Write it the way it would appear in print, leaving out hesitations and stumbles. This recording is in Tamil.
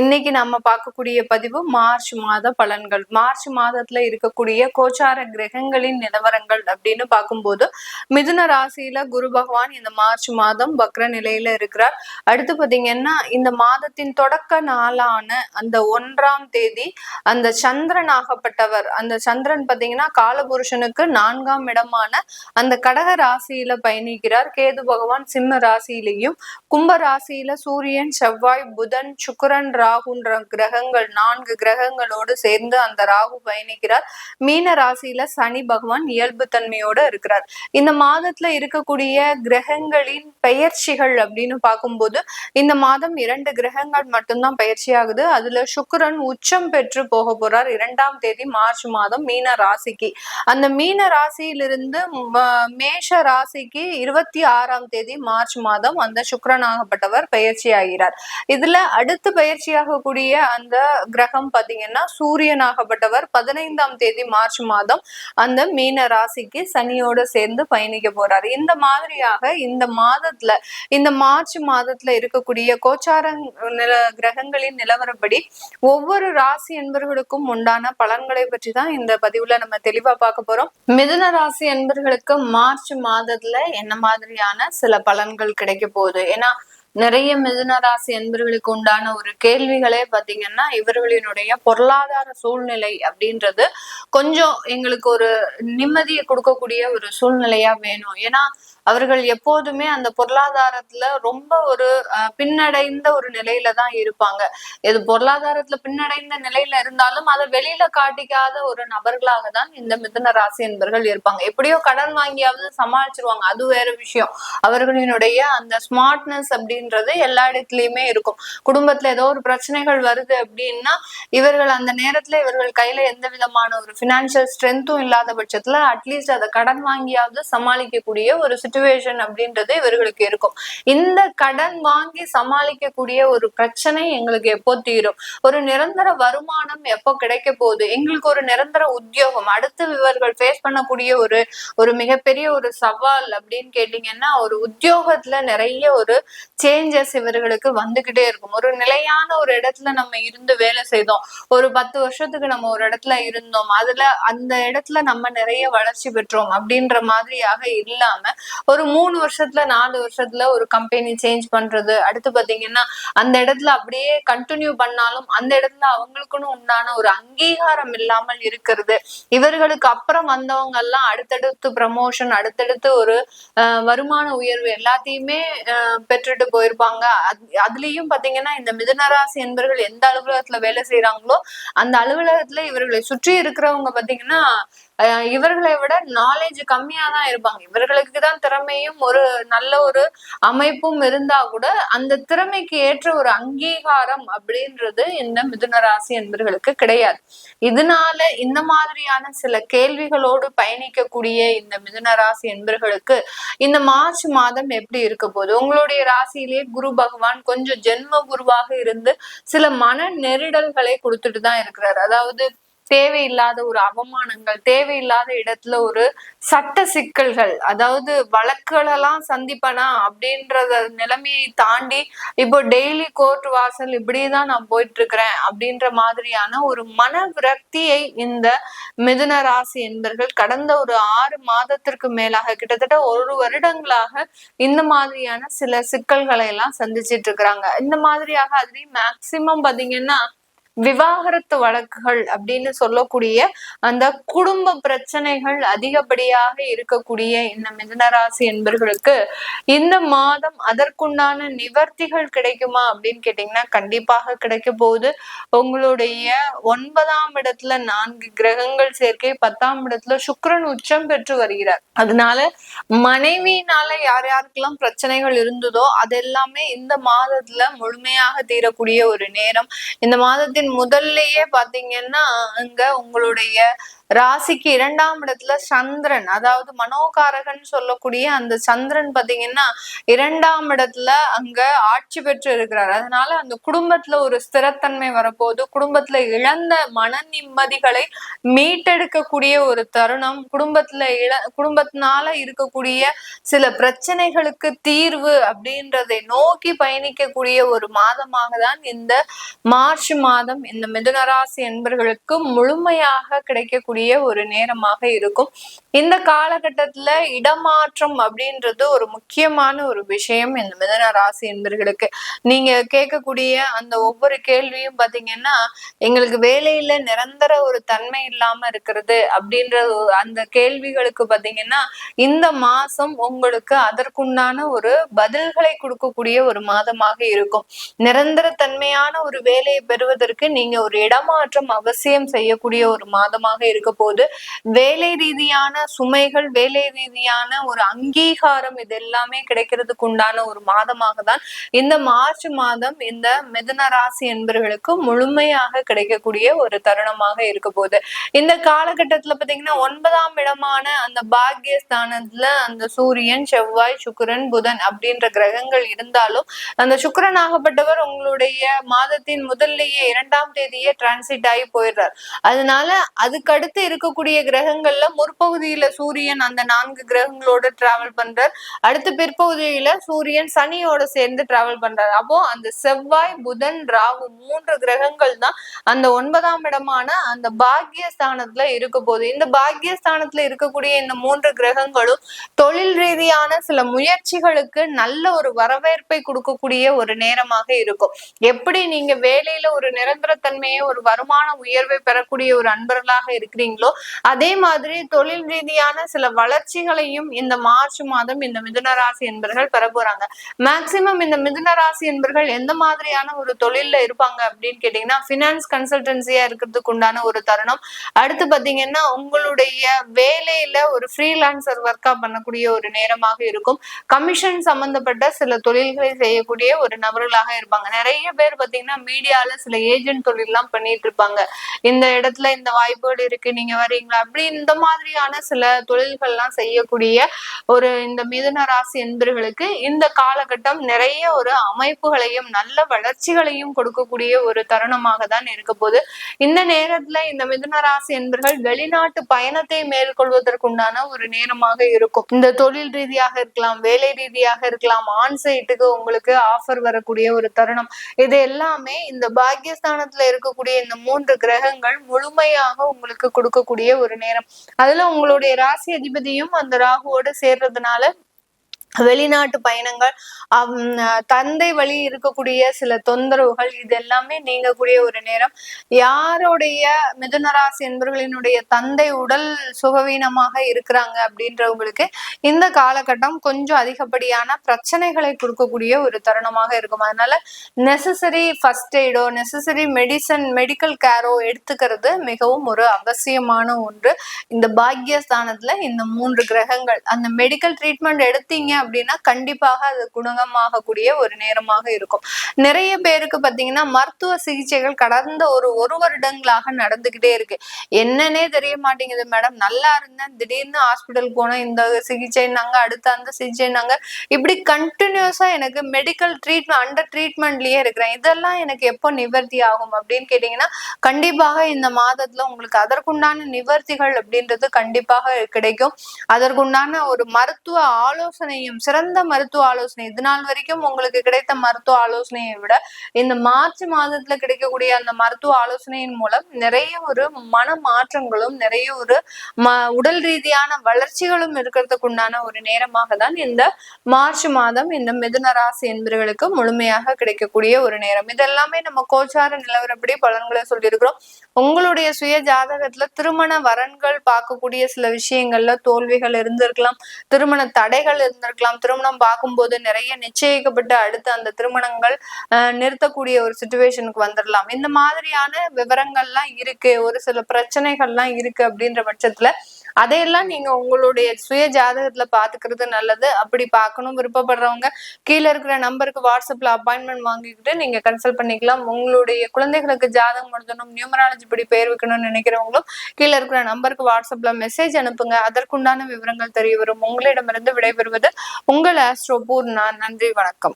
இன்னைக்கு நம்ம பார்க்கக்கூடிய பதிவு மார்ச் மாத பலன்கள். மார்ச் மாதத்துல இருக்கக்கூடிய கோச்சார கிரகங்களின் நிலவரங்கள் அப்படின்னு பார்க்கும்போது, மிதுன ராசியில குரு பகவான் இந்த மார்ச் மாதம் வக்ர நிலையில இருக்கிறார். அடுத்து பாத்தீங்கன்னா இந்த மாதத்தின் தொடக்க நாளான அந்த 1ஆம் தேதி அந்த சந்திரன் ஆகப்பட்டவர், அந்த சந்திரன் பாத்தீங்கன்னா காலபுருஷனுக்கு 4ஆம் இடமான அந்த கடக ராசியில பயணிக்கிறார். கேது பகவான் சிம்ம ராசியிலையும், கும்ப ராசியில சூரியன், செவ்வாய், புதன், சுக்கிரன், ராகுன்ற கிரகங்கள் 4 கிரகங்களோடு சேர்ந்து அந்த ராகு பயணிக்கிறார். மீன ராசியில சனி பகவான் இயல்பு தன்மையோட இருக்கிறார். இந்த மாதத்துல இருக்கக்கூடிய கிரகங்களின் பெயர்ச்சிகள் அப்படின்னு பார்க்கும்போது இந்த மாதம் 2 கிரகங்கள் மட்டும்தான் பயிற்சி ஆகுது. அதுல சுக்கிரன் உச்சம் பெற்று போக போறார் 2ஆம் தேதி மார்ச் மாதம் மீன ராசிக்கு. அந்த மீன ராசியிலிருந்து மேஷ ராசிக்கு 26ஆம் தேதி மார்ச் மாதம் அந்த சுக்கிரன் ஆகப்பட்டவர் பயிற்சி ஆகிறார். இதுல அடுத்து பயிற்சியாகக்கூடிய அந்த கிரகம் பாத்தீங்கன்னா சூரியன் ஆகப்பட்டவர் 15ஆம் தேதி மார்ச் மாதம் அந்த மீன ராசிக்கு சனியோட சேர்ந்து பயணிக்க போறாரு. இந்த மாதிரியாக இந்த மாதத்துல, இந்த மார்ச் மாதத்துல இருக்கக்கூடிய கோச்சார கிரகங்களின் நிலவரப்படி ஒவ்வொரு ராசி என்பவர்களுக்கும் உண்டான பலன்களை பற்றி தான் இந்த பதிவுல நம்ம தெளிவா பார்க்க போறோம். மிதுன ராசி என்பவர்களுக்கு மார்ச் மாதத்துல என்ன மாதிரியான சில பலன்கள் கிடைக்க போகுது? ஏன்னா நிறைய மிதுன ராசி என்பவர்களுக்கு உண்டான ஒரு கேள்விகளே பாத்தீங்கன்னா இவர்களினுடைய பொருளாதார சூழ்நிலை அப்படின்றது கொஞ்சம் எங்களுக்கு ஒரு நிம்மதியை கொடுக்கக்கூடிய ஒரு சூழ்நிலையா வேணும். ஏன்னா அவர்கள் எப்போதுமே அந்த பொருளாதாரத்துல ரொம்ப ஒரு பின்னடைந்த ஒரு நிலையில தான் இருப்பாங்க. இது பொருளாதாரத்துல பின்னடைந்த நிலையில இருந்தாலும் அதை வெளியில காட்டிக்காத ஒரு நபர்களாக தான் இந்த மிதுன ராசி என்பவர்கள் இருப்பாங்க. எப்படியோ கடன் வாங்கியாவது சமாளிச்சிருவாங்க, அது வேற விஷயம். அவர்களினுடைய அந்த ஸ்மார்ட்னஸ் அப்படின்றது எல்லா இடத்துலயுமே இருக்கும். குடும்பத்துல ஏதோ ஒரு பிரச்சனைகள் வருது அப்படின்னா இவர்கள் அந்த நேரத்துல இவர்கள் கையில எந்த விதமான ஒரு பினான்சியல் ஸ்ட்ரென்த்தும் இல்லாத பட்சத்துல அட்லீஸ்ட் அதை கடன் வாங்கியாவது சமாளிக்கக்கூடிய ஒரு சிச்சுவேஷன் அப்படின்றது இவர்களுக்கு இருக்கும். இந்த கடன் வாங்கி சமாளிக்கக்கூடிய ஒரு பிரச்சனை எங்களுக்கு எப்போ தீரும்? ஒரு நிரந்தர வருமானம் எப்போ கிடைக்க போகுது? எங்களுக்கு ஒரு நிரந்தர உத்தியோகம். அடுத்து இவர்கள் ஃபேஸ் பண்ணக்கூடிய ஒரு மிகப்பெரிய ஒரு சவால் அப்படின்னு கேட்டீங்கன்னா ஒரு உத்தியோகத்துல நிறைய ஒரு சேஞ்சஸ் இவர்களுக்கு வந்துகிட்டே இருக்கும். ஒரு நிலையான ஒரு இடத்துல நம்ம இருந்து வேலை செய்தோம், ஒரு 10 வருஷத்துக்கு நம்ம ஒரு இடத்துல இருந்தோம், அதுல அந்த இடத்துல நம்ம நிறைய வளர்ச்சி பெற்றோம் அப்படின்ற மாதிரியாக இல்லாம ஒரு 3 வருஷத்துல 4 வருஷத்துல ஒரு கம்பெனி சேஞ்ச் பண்றது, அடுத்து பாத்தீங்கன்னா அந்த இடத்துல அப்படியே கண்டினியூ பண்ணாலும் அந்த இடத்துல அவங்களுக்குன்னு உண்டான ஒரு அங்கீகாரம் இல்லாமல் இருக்கிறது. இவர்களுக்கு அப்புறம் வந்தவங்க எல்லாம் அடுத்தடுத்து ப்ரமோஷன், அடுத்தடுத்து ஒரு வருமான உயர்வு எல்லாத்தையுமே பெற்றுட்டு போயிருப்பாங்க. அதுலயும் பாத்தீங்கன்னா இந்த மிதுனராசி என்பவர்கள் எந்த அலுவலகத்துல வேலை செய்யறாங்களோ அந்த அலுவலகத்துல இவர்களை சுற்றி இருக்கிறவங்க பாத்தீங்கன்னா இவர்களை விட நாலேஜ் கம்மியா தான் இருப்பாங்க. இவர்களுக்கு தான் திறமையும் ஒரு நல்ல ஒரு அமைப்பும் இருந்தா கூட அந்த திறமைக்கு ஏற்ற ஒரு அங்கீகாரம் அப்படின்றது இந்த மிதுன ராசி என்பவர்களுக்கு கிடையாது. இதனால இந்த மாதிரியான சில கேள்விகளோடு பயணிக்கக்கூடிய இந்த மிதுன ராசி என்பவர்களுக்கு இந்த மார்ச் மாதம் எப்படி இருக்க போகுது? உங்களுடைய ராசியிலேயே குரு பகவான் கொஞ்சம் ஜென்ம குருவாக இருந்து சில மன நெருடல்களை கொடுத்துட்டு தான் இருக்கிறார். அதாவது தேவையில்லாத ஒரு அவமானங்கள், தேவையில்லாத இடத்துல ஒரு சட்ட சிக்கல்கள், அதாவது வழக்குகளெல்லாம் சந்திப்பனா அப்படின்றத நிலைமையை தாண்டி இப்போ டெய்லி கோர்ட் வாசல் இப்படிதான் நான் போயிட்டு இருக்கிறேன் அப்படின்ற மாதிரியான ஒரு மன விரக்தியை இந்த மிதுன ராசி என்பவர்கள் கடந்த ஒரு 6 மாதத்திற்கு மேலாக கிட்டத்தட்ட 1 வருடங்களாக இந்த மாதிரியான சில சிக்கல்களை எல்லாம் சந்திச்சிட்டு இருக்கிறாங்க. இந்த மாதிரியாக அதுலயும் மேக்சிமம் பாத்தீங்கன்னா விவாகரத்து வழக்குகள் அப்படின்னு சொல்லக்கூடிய அந்த குடும்ப பிரச்சனைகள் அதிகப்படியாக இருக்கக்கூடிய இந்த மிதுனராசி என்பவர்களுக்கு இந்த மாதம் அதற்குண்டான நிவர்த்திகள் கிடைக்குமா அப்படின்னு கேட்டீங்கன்னா கண்டிப்பாக கிடைக்க போகுது. உங்களுடைய 9ஆம் இடத்துல 4 கிரகங்கள் சேர்க்கை, 10ஆம் இடத்துல சுக்கிரன் உச்சம் பெற்று வருகிறார். அதனால மனைவியினால யார் யாருக்கெல்லாம் பிரச்சனைகள் இருந்ததோ அதெல்லாமே இந்த மாதத்துல முழுமையாக தீரக்கூடிய ஒரு நேரம். இந்த மாதத்தின் முதல்லயே பாத்தீங்கன்னா அங்க உங்களுடைய ராசிக்கு 2ஆம் இடத்துல சந்திரன், அதாவது மனோகாரகன் சொல்லக்கூடிய அந்த சந்திரன் பாத்தீங்கன்னா 2ஆம் இடத்துல அங்க ஆட்சி பெற்று இருக்கிறார். அதனால அந்த குடும்பத்துல ஒரு ஸ்திரத்தன்மை வரப்போகுது. குடும்பத்துல இழந்த மன நிம்மதிகளை மீட்டெடுக்கக்கூடிய ஒரு தருணம், குடும்பத்தினால இருக்கக்கூடிய சில பிரச்சனைகளுக்கு தீர்வு அப்படின்றதை நோக்கி பயணிக்கக்கூடிய ஒரு மாதமாக தான் இந்த மார்ச் மாதம் இந்த மிதுனராசி என்பர்களுக்கு முழுமையாக கிடைக்கக்கூடிய ஒரு நேரமாக இருக்கும். இந்த காலகட்டத்துல இடமாற்றம் அப்படின்றது ஒரு முக்கியமான ஒரு விஷயம் இந்த மிதுன ராசி என்பர்களுக்கு. நீங்க கேட்கக்கூடிய அந்த ஒவ்வொரு கேள்வியும் பாத்தீங்கன்னா, எங்களுக்கு வேலையில நிரந்தர ஒரு தன்மை இல்லாம இருக்கிறது அப்படின்ற அந்த கேள்விகளுக்கு பாத்தீங்கன்னா இந்த மாசம் உங்களுக்கு அதற்குண்டான ஒரு பதில்களை கொடுக்கக்கூடிய ஒரு மாதமாக இருக்கும். நிரந்தர தன்மையான ஒரு வேலையை பெறுவதற்கு நீங்க ஒரு இடமாற்றம் அவசியம் செய்யக்கூடிய ஒரு மாதமாக இருக்க போது. வேலை ரீதியான சுமைகள், வேலை ரீதியான ஒரு அங்கீகாரம், இது எல்லாமே கிடைக்கிறதுக்கு உண்டான ஒரு மாதமாக தான் இந்த மார்ச் மாதம் இந்த மிதுன ராசி என்பவர்களுக்கு முழுமையாக கிடைக்கக்கூடிய ஒரு தருணமாக இருக்க போகுது. இந்த காலகட்டத்துல பாத்தீங்கன்னா 9ஆம் இடமான அந்த பாக்கியஸ்தானத்துல அந்த சூரியன், செவ்வாய், சுக்கிரன், புதன் அப்படின்ற கிரகங்கள் இருந்தாலும் அந்த சுக்கிரன் ஆகப்பட்டவர் உங்களுடைய மாதத்தின் முதல்லயே 2ஆம் தேதியே டிரான்சிட் ஆகி போயிடுறார். அதனால அதுக்கடுத்து இருக்கக்கூடிய கிரகங்கள்ல முற்பகுதியில சூரியன் அந்த 4 கிரகங்களோட டிராவல் பண்றார். அடுத்து பிற்பகுதியில சூரியன் சனியோட சேர்ந்து டிராவல் பண்றாரு. அப்போ அந்த செவ்வாய், புதன், ராகு 3 கிரகங்கள் தான் அந்த 9ஆம் இடமான அந்த பாக்கியஸ்தானத்துல இருக்க போகுது. இந்த பாக்கியஸ்தானத்துல இருக்கக்கூடிய இந்த 3 கிரகங்களும் தொழில் ரீதியான சில முயற்சிகளுக்கு நல்ல ஒரு வரவேற்பை கொடுக்கக்கூடிய ஒரு நேரமாக இருக்கும். எப்படி நீங்க வேலையில ஒரு நிரந்தரத்தன்மையை, ஒரு வருமான உயர்வை பெறக்கூடிய ஒரு அன்பர்களாக இருக்கிறீங்களோ, அதே மாதிரி தொழில் ரீதியான சில வளர்ச்சிகளையும் இந்த மார்ச் மாதம் இந்த மிதுன ராசி என்பர்கள் பெற போறாங்க. மேக்சிமம் இந்த மிதுன ராசி என்பர்கள் எந்த மாதிரியான ஒரு தொழில்ல இருப்பாங்க அப்படின்னு கேட்டீங்கன்னா, பினான்ஸ் கன்சல்டன்சியா இருக்கிறதுக்கு உண்டான ஒரு தருணம். அடுத்து பாத்தீங்கன்னா உங்களுடைய வேலையில ஒரு ஃப்ரீலான்சர் ஒர்க்கா பண்ணக்கூடிய ஒரு நேரமாக இருக்கும். கமிஷன் சம்பந்தப்பட்ட சில தொழில்களை செய்யக்கூடிய ஒரு நபர்களாக இருப்பாங்க. நிறைய பேர் பாத்தீங்கன்னா மீடியால சில ஏஜென்ட் தொழில் எல்லாம் பண்ணிட்டு இருப்பாங்க. இந்த இடத்துல இந்த வாய்ப்புகள் இருக்கு, நீங்க வரீங்களா, அப்படி இந்த மாதிரியான சில தொழில்கள் எல்லாம் செய்யக்கூடிய ஒரு இந்த மிதுன ராசி என்பர்களுக்கு இந்த காலகட்டம் நிறைய ஒரு அமைப்புகளையும் நல்ல வளர்ச்சிகளையும் கொடுக்கக்கூடிய ஒரு தருணமாக தான் இருக்க போது. இந்த நேரத்துல இந்த மிதுன ராசி என்பர்கள் வெளிநாட்டு பயணத்தை மேற்கொள்வதற்குண்டான ஒரு நேரமாக இருக்கும். இந்த தொழில் ரீதியாக இருக்கலாம், வேலை ரீதியாக இருக்கலாம், ஆன்சைட்டுக்கு உங்களுக்கு ஆஃபர் வரக்கூடிய ஒரு தருணம். இது எல்லாமே இந்த பாக்கியஸ்தானத்துல இருக்கக்கூடிய இந்த 3 கிரகங்கள் முழுமையாக உங்களுக்கு கொடுக்கக்கூடிய ஒரு நேரம். அதுல உங்களுடைய ராசி அதிபதியும் அந்த ராகுவோட சேர்றதுனால வெளிநாட்டு பயணங்கள், தந்தை வழி இருக்கக்கூடிய சில தொந்தரவுகள், இது எல்லாமே நீங்கக்கூடிய ஒரு நேரம். யாருடைய மிதுன ராசி என்பவர்களினுடைய தந்தை உடல் சுகவீனமாக இருக்கிறாங்க அப்படின்றவங்களுக்கு இந்த காலகட்டம் கொஞ்சம் அதிகப்படியான பிரச்சனைகளை கொடுக்கக்கூடிய ஒரு தருணமாக இருக்கும். அதனால நெசசரி ஃபர்ஸ்ட் எய்டோ, நெசசரி மெடிக்கல் கேரோ எடுத்துக்கிறது மிகவும் ஒரு அவசியமான ஒன்று. இந்த பாக்கியஸ்தானத்துல இந்த 3 கிரகங்கள் அந்த மெடிக்கல் ட்ரீட்மெண்ட் எடுத்தீங்க அப்படின்னா கண்டிப்பாக அது குணமாகக்கூடிய ஒரு நேரமாக இருக்கும். நிறைய பேருக்கு பாத்தீங்கன்னா மருத்துவ சிகிச்சைகள் கடந்த ஒரு வருடங்களாக நடந்துகிட்டே இருக்கு. என்னன்னே தெரிய மாட்டேங்குது மேடம், நல்லா இருந்தேன், திடீர்னு ஹாஸ்பிட்டல் போனோம், இந்த சிகிச்சைனாங்க, அடுத்த அந்த சிகிச்சைனாங்க, இப்படி கண்டினியூஸா எனக்கு மெடிக்கல் ட்ரீட்மெண்ட் அண்டர் ட்ரீட்மெண்ட்லயே இருக்கிறேன், இதெல்லாம் எனக்கு எப்போ நிவர்த்தி ஆகும் அப்படின்னு கேட்டீங்கன்னா கண்டிப்பாக இந்த மாதத்துல உங்களுக்கு அதற்குண்டான நிவர்த்திகள் அப்படின்றது கண்டிப்பாக கிடைக்கும். அதற்குண்டான ஒரு மருத்துவ ஆலோசனையும், சிறந்த மருத்துவ ஆலோசனை, இது நாள் வரைக்கும் உங்களுக்கு கிடைத்த மருத்துவ ஆலோசனையை விட இந்த மார்ச் மாதத்துல கிடைக்கக்கூடிய அந்த மருத்துவ ஆலோசனையின் மூலம் நிறைய ஒரு மன மாற்றங்களும், நிறைய ஒரு உடல் ரீதியான வளர்ச்சிகளும் இருக்கிறதுக்கு உண்டான ஒரு நேரமாக தான் இந்த மார்ச் மாதம் இந்த மிதுன ராசி என்பவர்களுக்கு முழுமையாக கிடைக்கக்கூடிய ஒரு நேரம். இதெல்லாமே நம்ம கோச்சார நிலவரப்படி பலன்களை சொல்லியிருக்கிறோம். உங்களுடைய சுய ஜாதகத்துல திருமண வரன்கள் பார்க்கக்கூடிய சில விஷயங்கள்ல தோல்விகள் இருந்திருக்கலாம், திருமண தடைகள் இருந்திருக்கலாம், திருமணம் பார்க்கும்போது நிறைய நிச்சயிக்கப்பட்டு அடுத்து அந்த திருமணங்கள் நிறுத்தக்கூடிய ஒரு சிச்சுவேஷனுக்கு வந்துடலாம். இந்த மாதிரியான விவரங்கள்லாம் இருக்கு, ஒரு சில பிரச்சனைகள்லாம் இருக்கு அப்படின்ற பட்சத்துல அதையெல்லாம் நீங்க உங்களுடைய சுய ஜாதகத்துல பாத்துக்கிறது நல்லது. அப்படி பார்க்கணும் விருப்பப்படுறவங்க கீழே இருக்கிற நம்பருக்கு வாட்ஸ்அப்ல அப்பாயின்மெண்ட் வாங்கிக்கிட்டு நீங்க கன்சல்ட் பண்ணிக்கலாம். உங்களுடைய குழந்தைகளுக்கு ஜாதகம் எழுதணும், நியூமராலஜி படி பேர் வைக்கணும்னு நினைக்கிறவங்களும் கீழே இருக்கிற நம்பருக்கு வாட்ஸ்அப்ல மெசேஜ் அனுப்புங்க. அதற்குண்டான விவரங்கள் தெரிய வரும். உங்களிடமிருந்து விடைபெறுவது உங்கள் ஆஸ்ட்ரோ பூர்ணா. நன்றி, வணக்கம்.